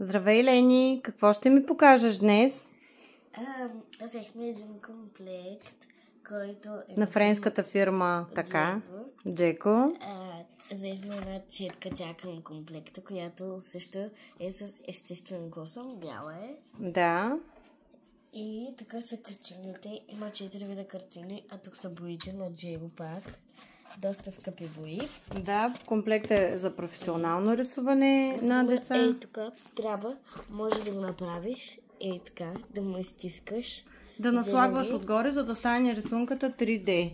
Здравей, Лени! Какво ще ми покажеш днес? Взехме един комплект, който е на френската фирма, така, Джеко. Взехме една четка тя към комплекта, която също е с естествен косъм, бяла е. Да. И така са картините. Има 4 вида картини, а тук са боите на Джего пак. Доста скъпи бои. Да, комплектът е за професионално рисуване на деца. Ей, тук трябва, може да го направиш, ей така, да му изтискаш. Да наслагваш отгоре, за да стане рисунката 3D.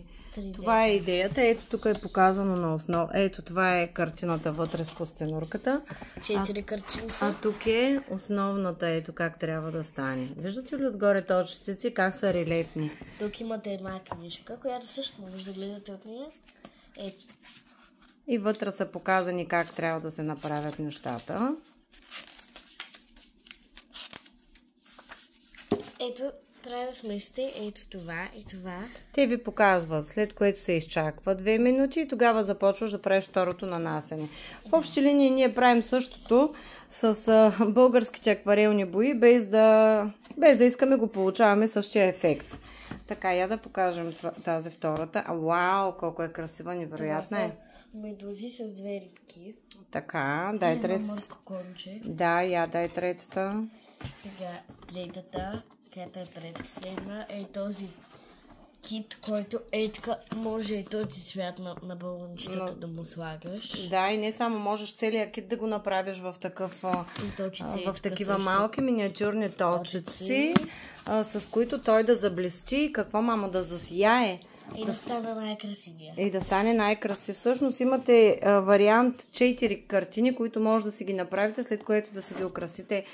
Това е идеята. Ето тук е показано на основа. Ето това е картината вътре с костенурката. 4 картини са. А тук е основната, ето как трябва да стане. Виждате ли отгоре точици, как са релефни? Тук имате една книжка, която също може да гледате от нея. Ето. И вътре са показани как трябва да се направят нещата. Ето, трябва да смесите ето това и това. Те ви показват, след което се изчаква 2 минути и тогава започваш да правиш второто нанасене. В общи линии ние правим същото с българските акварелни бои, без да искаме го получаваме същия ефект. Така, я да покажем тази втората. Вау, колко е красива, невероятна е. Медузи с 2 рибки. Така, дай третата. Морско конче. Да, я дай третата. Сега третата, която е предпоследна, е този кит, който е така, може и този свят на балончетата да му слагаш. Да, и не само можеш целият кит да го направиш в такива малки миниатюрни точици, с които той да заблести, какво мамо, да засияе. И да стане най-красивия. И да стане най-красив. Всъщност имате вариант 4 картини, които може да си ги направите, след което да си ги украсите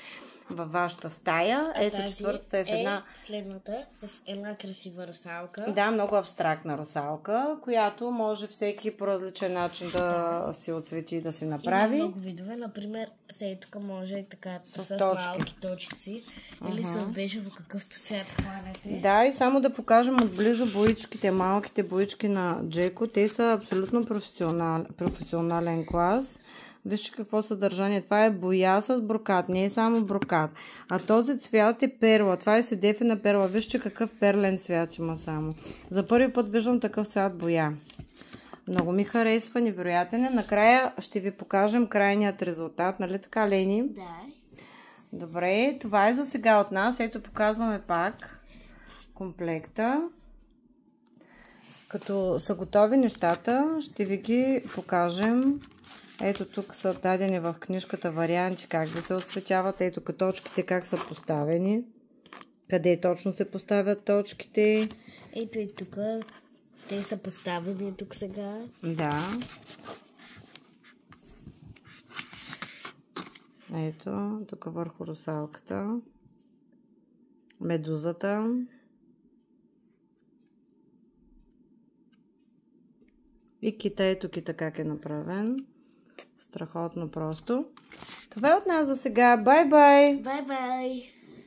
във вашата стая. Ето четвъртата е с една... Следната с една красива русалка. Да, много абстрактна русалка, която може всеки по различен начин да си отцвети и да си направи. Има много видове. Например, сега тук може и така с малки точици. Или с бежево какъвто цвят хванете. Да, и само да покажем отблизо боичките, малките боички на Джеко. Те са абсолютно професионален клас. Вижте какво съдържание. Това е боя с брокат. Не е само брокат. А този цвят е перла. Това е седефена перла. Вижте какъв перлен цвят има само. За първи път виждам такъв цвят боя. Много ми харесва. Невероятен е. Накрая ще ви покажем крайният резултат. Нали така, Лени? Да. Добре. Това е за сега от нас. Ето показваме пак комплекта. Като са готови нещата, ще ви ги покажем. Ето тук са дадени в книжката варианти как да се отсветяват. Ето точките как са поставени. Къде точно се поставят точките. Ето и тук. Те са поставени тук сега. Да. Ето тук върху русалката. Медузата. И кита, ето кита как е направен. Страхотно просто. Това е от нас за сега. Бай-бай! Бай-бай!